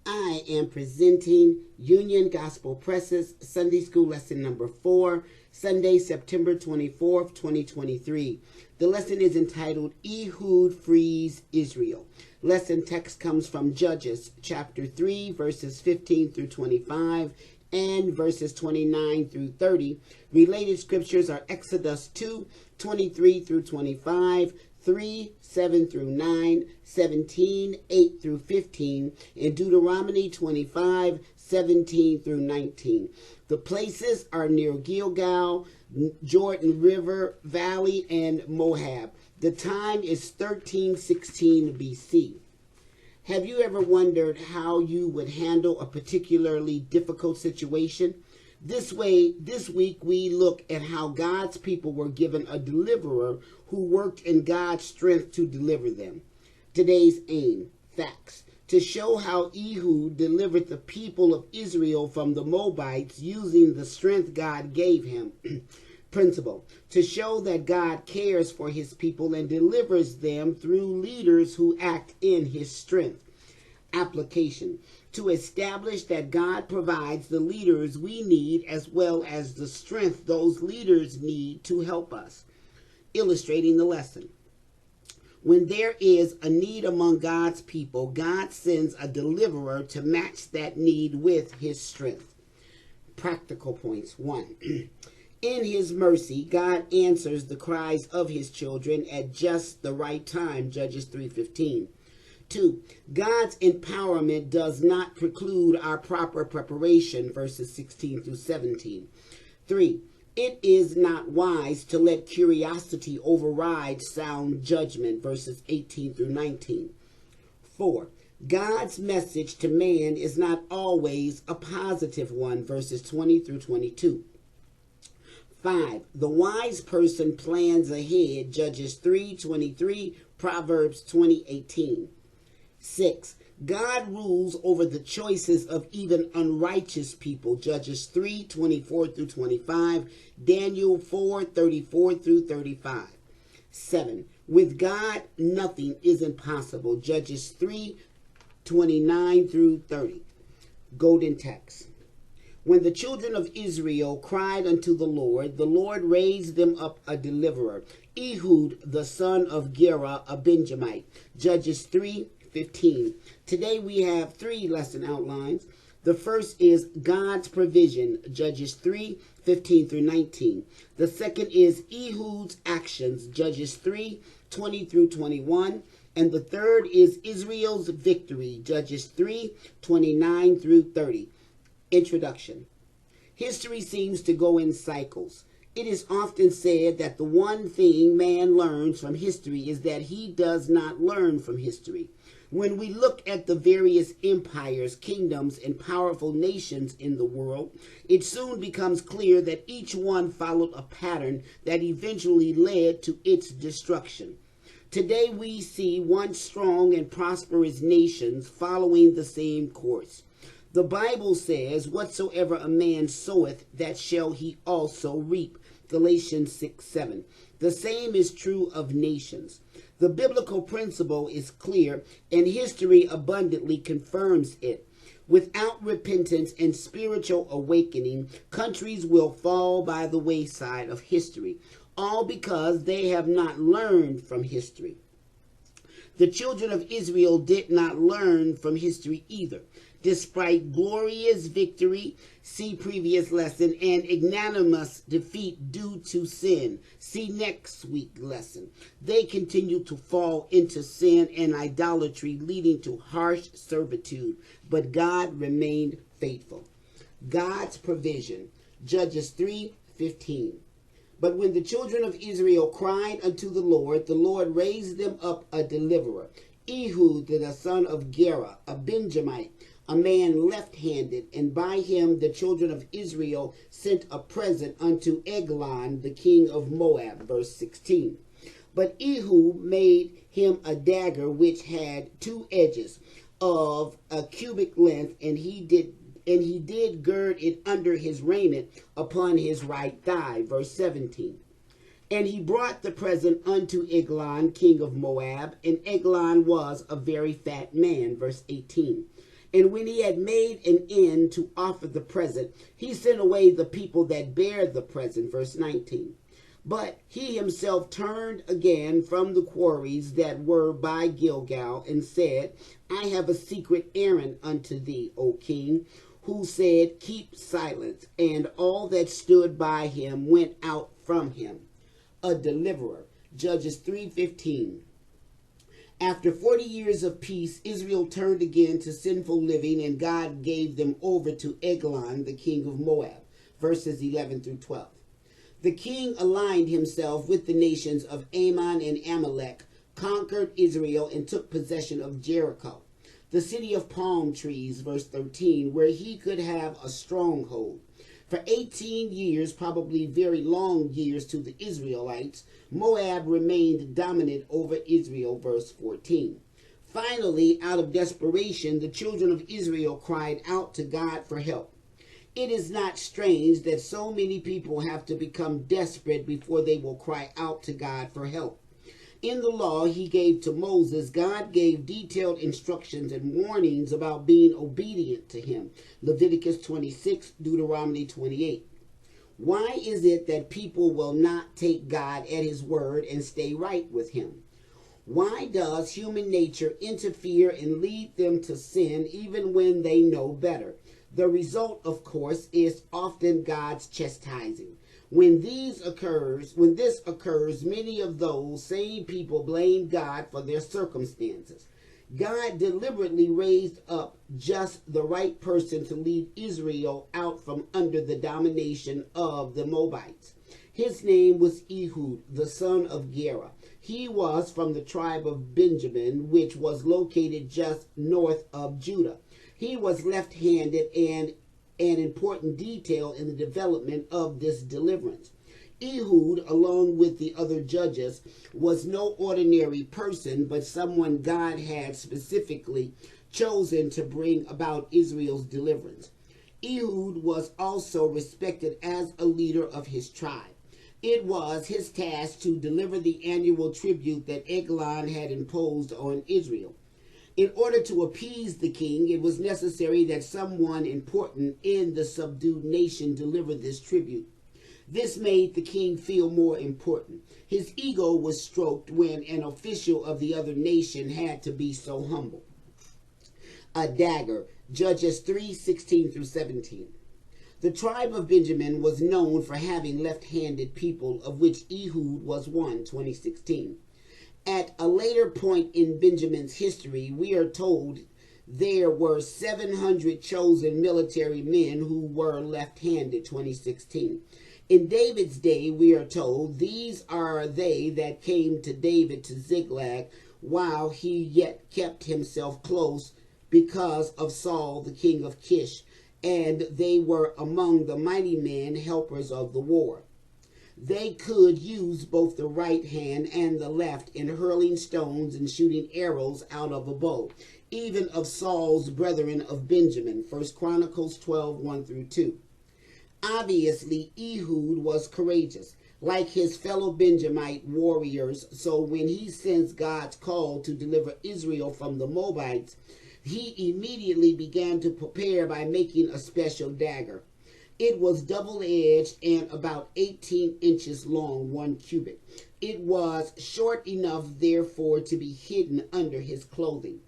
I am presenting Union Gospel Press's Sunday School Lesson number 4, Sunday, September 24th, 2023. The lesson is entitled, Ehud Frees Israel. Lesson text comes from Judges chapter 3, verses 15 through 25, and verses 29 through 30. Related scriptures are Exodus 2, 23 through 25, 3, 7 through 9, 17, 8 through 15, and Deuteronomy 25, 17 through 19. The places are near Gilgal, Jordan River Valley, and Moab. The time is 1316 BC. Have you ever wondered how you would handle a particularly difficult situation? This week we look at how God's people were given a deliverer who worked in God's strength to deliver them. Today's aim, facts, to show how Ehud delivered the people of Israel from the Moabites using the strength God gave him. Principle, to show that God cares for his people and delivers them through leaders who act in his strength. Application, to establish that God provides the leaders we need as well as the strength those leaders need to help us. Illustrating the lesson. When there is a need among God's people, God sends a deliverer to match that need with his strength. Practical points. 1. In his mercy, God answers the cries of his children at just the right time, Judges 3:15. 2. God's empowerment does not preclude our proper preparation, verses 16 through 17. 3. It is not wise to let curiosity override sound judgment, verses 18 through 19. 4. God's message to man is not always a positive one, verses 20 through 22. 5. The wise person plans ahead, Judges 3:23, Proverbs 20:18. 6. God rules over the choices of even unrighteous people, Judges 3:24 through 25, Daniel 4:34 through 35. 7. With God, nothing is impossible, Judges 3:29 through 30. Golden text. When the children of Israel cried unto the Lord raised them up a deliverer, Ehud, the son of Gera, a Benjamite, Judges 3:15. Today we have 3 lesson outlines. The first is God's provision, Judges 3:15 through 19. The second is Ehud's actions, Judges 3:20 through 21. And the third is Israel's victory, Judges 3:29 through 30. Introduction. History seems to go in cycles. It is often said that the one thing man learns from history is that he does not learn from history. When we look at the various empires, kingdoms, and powerful nations in the world, it soon becomes clear that each one followed a pattern that eventually led to its destruction. Today we see once strong and prosperous nations following the same course. The Bible says, whatsoever a man soweth, that shall he also reap. Galatians 6:7. The same is true of nations. The biblical principle is clear, and history abundantly confirms it. Without repentance and spiritual awakening, countries will fall by the wayside of history, all because they have not learned from history. The children of Israel did not learn from history either. Despite glorious victory, see previous lesson, and ignominious defeat due to sin, see next week's lesson, they continued to fall into sin and idolatry, leading to harsh servitude. But God remained faithful. God's provision, Judges 3:15. But when the children of Israel cried unto the Lord raised them up a deliverer, Ehud, the son of Gera, a Benjamite, a man left-handed, and by him the children of Israel sent a present unto Eglon, the king of Moab, verse 16. But Ehud made him a dagger which had 2 edges of a cubit length, and he did gird it under his raiment upon his right thigh, verse 17. And he brought the present unto Eglon, king of Moab, and Eglon was a very fat man, verse 18. And when he had made an end to offer the present, he sent away the people that bare the present. Verse 19. But he himself turned again from the quarries that were by Gilgal, and said, I have a secret errand unto thee, O king. Who said, Keep silence. And all that stood by him went out from him. A deliverer. Judges 3:15. After 40 years of peace, Israel turned again to sinful living, and God gave them over to Eglon, the king of Moab. Verses 11 through 12. The king aligned himself with the nations of Ammon and Amalek, conquered Israel, and took possession of Jericho, the city of palm trees, verse 13, where he could have a stronghold. For 18 years, probably very long years to the Israelites, Moab remained dominant over Israel, verse 14. Finally, out of desperation, the children of Israel cried out to God for help. It is not strange that so many people have to become desperate before they will cry out to God for help. In the law he gave to Moses, God gave detailed instructions and warnings about being obedient to him. Leviticus 26, Deuteronomy 28. Why is it that people will not take God at his word and stay right with him? Why does human nature interfere and lead them to sin even when they know better? The result, of course, is often God's chastising. When this occurs, many of those same people blame God for their circumstances. God deliberately raised up just the right person to lead Israel out from under the domination of the Moabites. His name was Ehud, the son of Gera. He was from the tribe of Benjamin, which was located just north of Judah. He was left-handed, and an important detail in the development of this deliverance. Ehud, along with the other judges, was no ordinary person, but someone God had specifically chosen to bring about Israel's deliverance. Ehud was also respected as a leader of his tribe. It was his task to deliver the annual tribute that Eglon had imposed on Israel. In order to appease the king, it was necessary that someone important in the subdued nation deliver this tribute. This made the king feel more important. His ego was stroked when an official of the other nation had to be so humble. A dagger. Judges 3:16 through 17. The tribe of Benjamin was known for having left-handed people, of which Ehud was one, 2016. At a later point in Benjamin's history, we are told there were 700 chosen military men who were left-handed, 2016. In David's day, we are told, these are they that came to David to Ziklag, while he yet kept himself close because of Saul, the king of Kish, and they were among the mighty men, helpers of the war. They could use both the right hand and the left in hurling stones and shooting arrows out of a bow, even of Saul's brethren of Benjamin. 1 Chronicles 12:1 through 2. Obviously, Ehud was courageous, like his fellow Benjamite warriors, so when he sensed God's call to deliver Israel from the Moabites, he immediately began to prepare by making a special dagger. It was double-edged and about 18 inches long, 1 cubit. It was short enough, therefore, to be hidden under his clothing.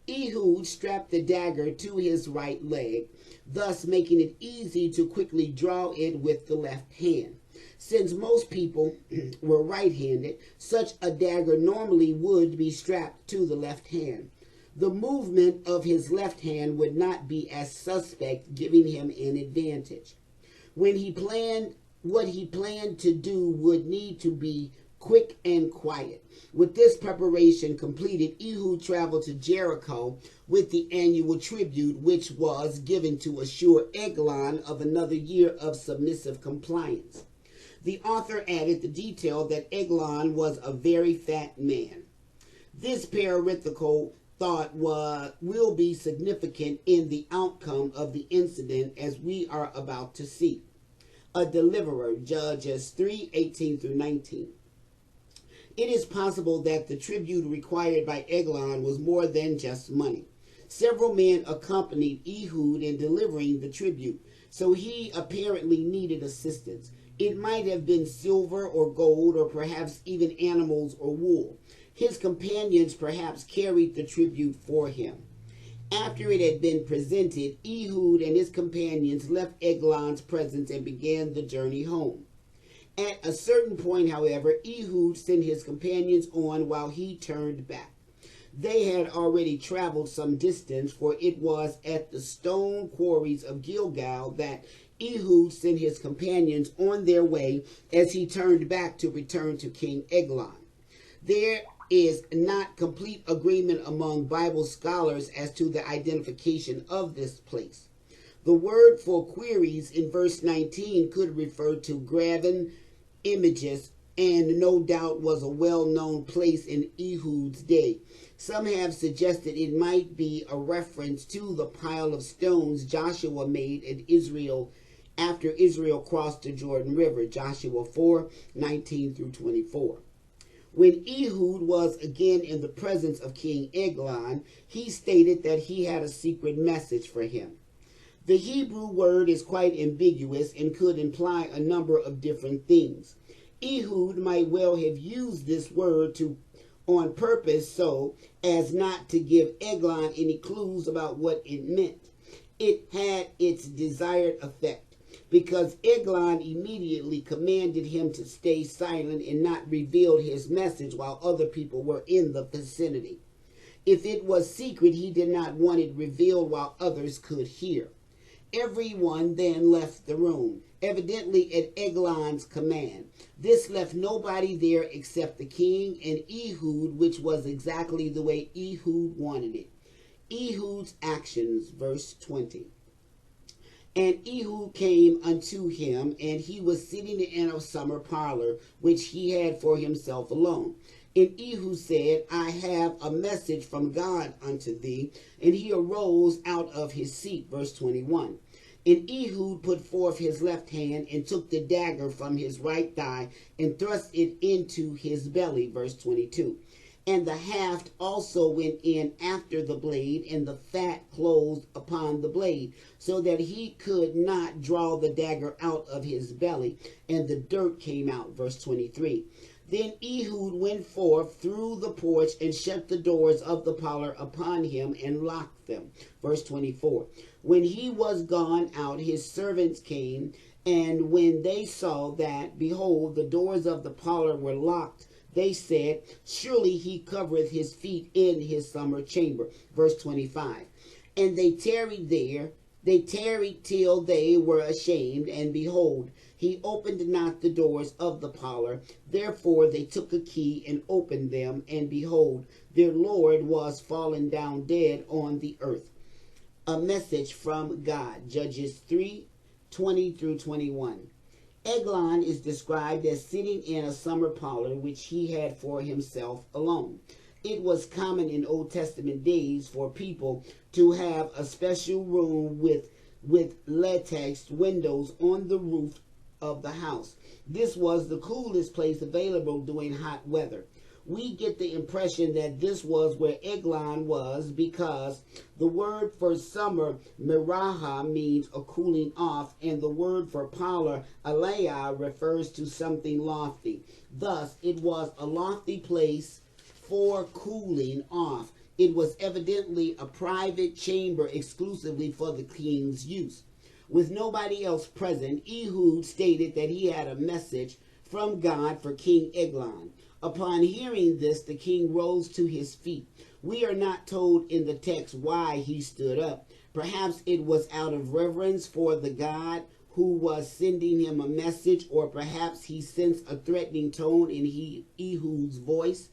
Ehud strapped the dagger to his right leg, thus making it easy to quickly draw it with the left hand. Since most people were right-handed, such a dagger normally would be strapped to the left hand. The movement of his left hand would not be as suspect, giving him an advantage. What he planned to do would need to be quick and quiet. With this preparation completed, Ehud traveled to Jericho with the annual tribute, which was given to assure Eglon of another year of submissive compliance. The author added the detail that Eglon was a very fat man. This parenthetical thought will be significant in the outcome of the incident, as we are about to see. A deliverer, Judges 3:18 through 19. It is possible that the tribute required by Eglon was more than just money. Several men accompanied Ehud in delivering the tribute, so he apparently needed assistance. It might have been silver or gold, or perhaps even animals or wool. His companions perhaps carried the tribute for him. After it had been presented, Ehud and his companions left Eglon's presence and began the journey home. At a certain point, however, Ehud sent his companions on while he turned back. They had already traveled some distance, for it was at the stone quarries of Gilgal that Ehud sent his companions on their way as he turned back to return to King Eglon. There is not complete agreement among Bible scholars as to the identification of this place. The word for quarries in verse 19 could refer to graven images, and no doubt was a well-known place in Ehud's day. Some have suggested it might be a reference to the pile of stones Joshua made at Israel after Israel crossed the Jordan River, Joshua 4:19 through 24. When Ehud was again in the presence of King Eglon, he stated that he had a secret message for him. The Hebrew word is quite ambiguous and could imply a number of different things. Ehud might well have used this word on purpose so as not to give Eglon any clues about what it meant. It had its desired effect, because Eglon immediately commanded him to stay silent and not reveal his message while other people were in the vicinity. If it was secret, he did not want it revealed while others could hear. Everyone then left the room, evidently at Eglon's command. This left nobody there except the king and Ehud, which was exactly the way Ehud wanted it. Ehud's actions, verse 20. And Ehud came unto him, and he was sitting in a summer parlor, which he had for himself alone. And Ehud said, I have a message from God unto thee. And he arose out of his seat, verse 21. And Ehud put forth his left hand and took the dagger from his right thigh and thrust it into his belly, verse 22. And the haft also went in after the blade, and the fat closed upon the blade, so that he could not draw the dagger out of his belly, and the dirt came out, verse 23. Then Ehud went forth through the porch and shut the doors of the parlor upon him and locked them, verse 24. When he was gone out, his servants came, and when they saw that, behold, the doors of the parlor were locked, they said, surely he covereth his feet in his summer chamber. Verse 25. And they tarried there. They tarried till they were ashamed, and behold, he opened not the doors of the parlor. Therefore they took a key and opened them, and behold, their Lord was fallen down dead on the earth. A message from God. Judges 3:20 through 21. Eglon is described as sitting in a summer parlor which he had for himself alone. It was common in Old Testament days for people to have a special room with latticed windows on the roof of the house. This was the coolest place available during hot weather. We get the impression that this was where Eglon was because the word for summer, miraha, means a cooling off, and the word for parlor, alaya, refers to something lofty. Thus, it was a lofty place for cooling off. It was evidently a private chamber exclusively for the king's use. With nobody else present, Ehud stated that he had a message from God for King Eglon. Upon hearing this, the king rose to his feet. We are not told in the text why he stood up. Perhaps it was out of reverence for the God who was sending him a message, or perhaps he sensed a threatening tone in Ehud's voice.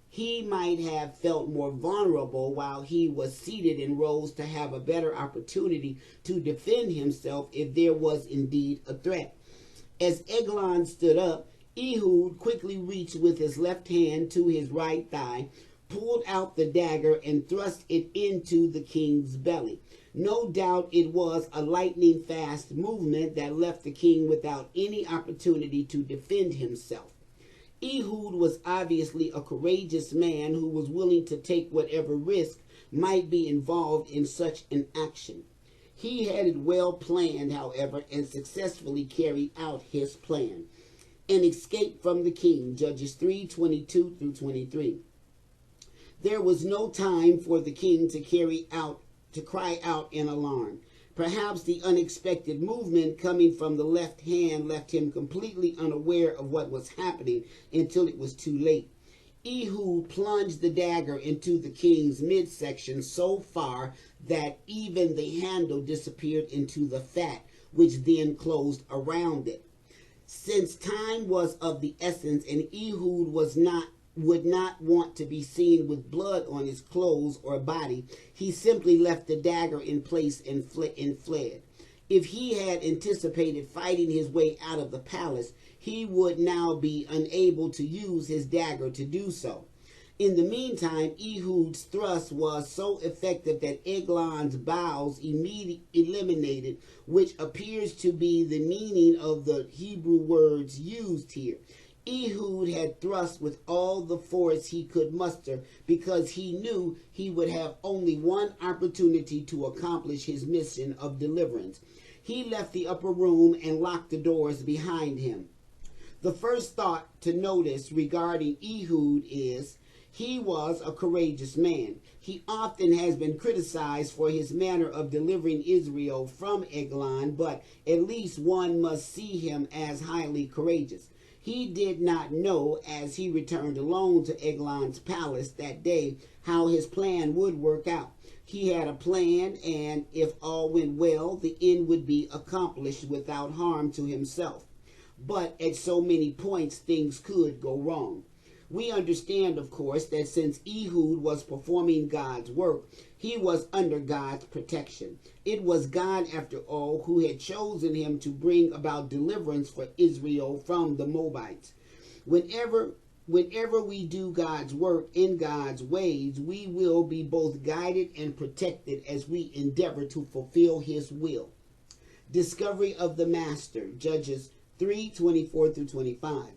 He might have felt more vulnerable while he was seated and rose to have a better opportunity to defend himself if there was indeed a threat. As Eglon stood up, Ehud quickly reached with his left hand to his right thigh, pulled out the dagger, and thrust it into the king's belly. No doubt it was a lightning-fast movement that left the king without any opportunity to defend himself. Ehud was obviously a courageous man who was willing to take whatever risk might be involved in such an action. He had it well planned, however, and successfully carried out his plan. An escape from the king, Judges 3:22 through 23. There was no time for the king to cry out in alarm. Perhaps the unexpected movement coming from the left hand left him completely unaware of what was happening until it was too late. Ehud plunged the dagger into the king's midsection so far that even the handle disappeared into the fat, which then closed around it. Since time was of the essence and Ehud would not want to be seen with blood on his clothes or body, he simply left the dagger in place and fled. If he had anticipated fighting his way out of the palace, he would now be unable to use his dagger to do so. In the meantime, Ehud's thrust was so effective that Eglon's bowels immediately eliminated, which appears to be the meaning of the Hebrew words used here. Ehud had thrust with all the force he could muster because he knew he would have only one opportunity to accomplish his mission of deliverance. He left the upper room and locked the doors behind him. The first thought to notice regarding Ehud is he was a courageous man. He often has been criticized for his manner of delivering Israel from Eglon, but at least one must see him as highly courageous. He did not know, as he returned alone to Eglon's palace that day, how his plan would work out. He had a plan, and if all went well, the end would be accomplished without harm to himself. But at so many points, things could go wrong. We understand, of course, that since Ehud was performing God's work, he was under God's protection. It was God, after all, who had chosen him to bring about deliverance for Israel from the Moabites. Whenever we do God's work in God's ways, we will be both guided and protected as we endeavor to fulfill his will. Discovery of the Master, Judges 3:24 through 25.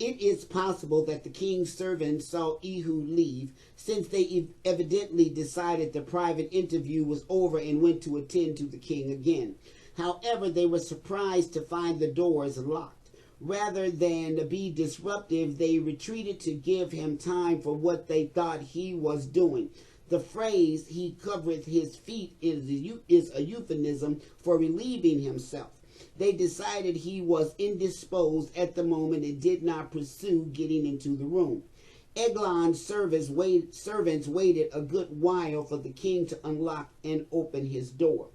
It is possible that the king's servants saw Ehud leave, since they evidently decided the private interview was over and went to attend to the king again. However, they were surprised to find the doors locked. Rather than be disruptive, they retreated to give him time for what they thought he was doing. The phrase, "he covereth his feet," is a euphemism for relieving himself. They decided he was indisposed at the moment and did not pursue getting into the room. Eglon's servants waited a good while for the king to unlock and open his door.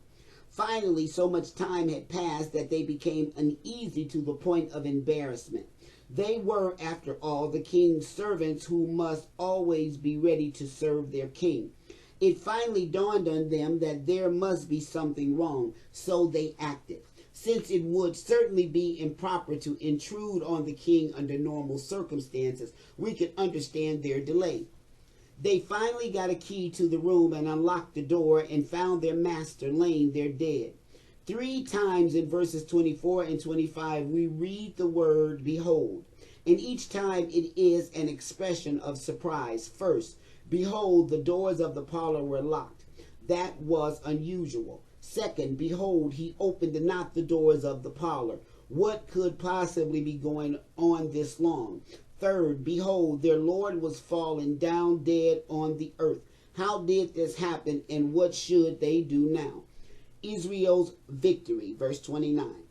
Finally, so much time had passed that they became uneasy to the point of embarrassment. They were, after all, the king's servants who must always be ready to serve their king. It finally dawned on them that there must be something wrong, so they acted. Since it would certainly be improper to intrude on the king under normal circumstances, we can understand their delay. They finally got a key to the room and unlocked the door and found their master laying there dead. 3 times in verses 24 and 25 we read the word "behold," and each time it is an expression of surprise. First, behold, the doors of the parlor were locked. That was unusual. Second, behold, he opened not the doors of the parlor. What could possibly be going on this long? Third, behold, their Lord was fallen down dead on the earth. How did this happen, and what should they do now? Israel's victory, verse 29.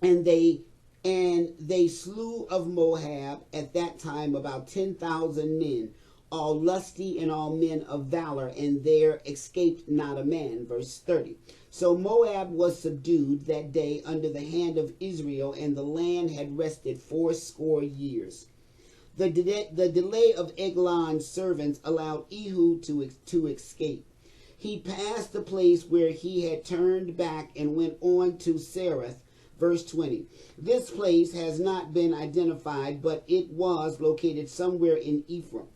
And they slew of Moab at that time about 10,000 men, all lusty and all men of valor, and there escaped not a man. Verse 30. So Moab was subdued that day under the hand of Israel, and the land had rested 80 years. The delay of Eglon's servants allowed Ehud to escape. He passed the place where he had turned back and went on to Sereth. Verse 20. This place has not been identified, but it was located somewhere in Ephraim.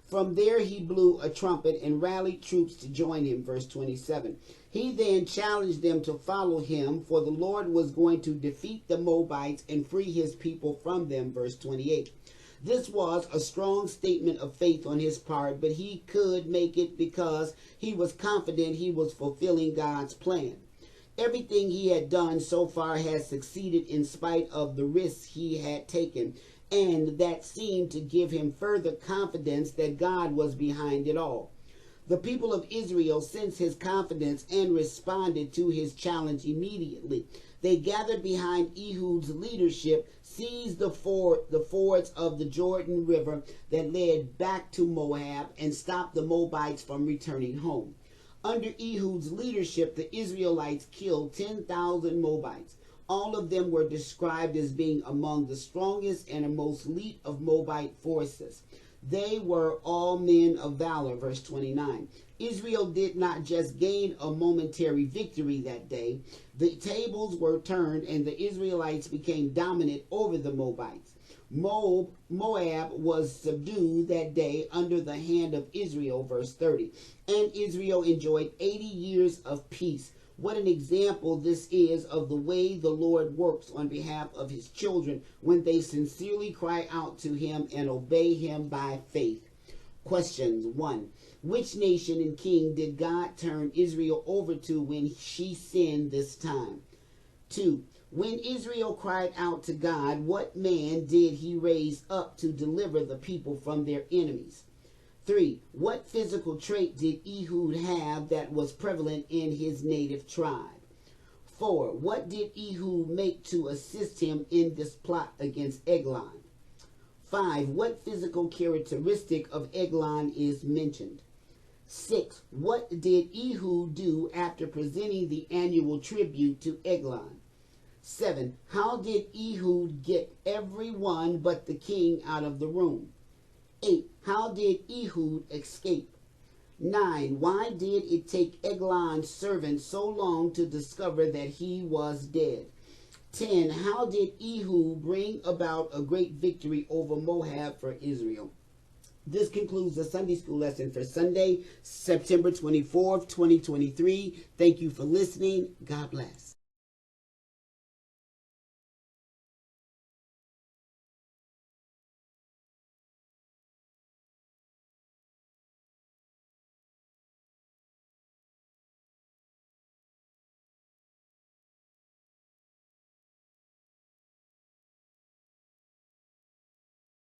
From there he blew a trumpet and rallied troops to join him. Verse 27. He then challenged them to follow him, for the Lord was going to defeat the Moabites and free his people from them. Verse 28. This was a strong statement of faith on his part, but he could make it because he was confident he was fulfilling God's plan. Everything he had done so far had succeeded in spite of the risks he had taken, and that seemed to give him further confidence that God was behind it all. The people of Israel sensed his confidence and responded to his challenge immediately. They gathered behind Ehud's leadership, seized the fords of the Jordan River that led back to Moab, and stopped the Moabites from returning home. Under Ehud's leadership, the Israelites killed 10,000 Moabites. All of them were described as being among the strongest and most elite of Moabite forces. They were all men of valor, verse 29. Israel did not just gain a momentary victory that day. The tables were turned and the Israelites became dominant over the Moabites. Moab was subdued that day under the hand of Israel, verse 30. And Israel enjoyed 80 years of peace. What an example this is of the way the Lord works on behalf of his children when they sincerely cry out to him and obey him by faith. Questions. 1. Which nation and king did God turn Israel over to when she sinned this time? 2. When Israel cried out to God, what man did he raise up to deliver the people from their enemies? 3. What physical trait did Ehud have that was prevalent in his native tribe? 4. What did Ehud make to assist him in this plot against Eglon? 5. What physical characteristic of Eglon is mentioned? 6. What did Ehud do after presenting the annual tribute to Eglon? 7. How did Ehud get everyone but the king out of the room? 8. How did Ehud escape? 9. Why did it take Eglon's servant so long to discover that he was dead? 10. How did Ehud bring about a great victory over Moab for Israel? This concludes the Sunday school lesson for Sunday, September 24th, 2023. Thank you for listening. God bless.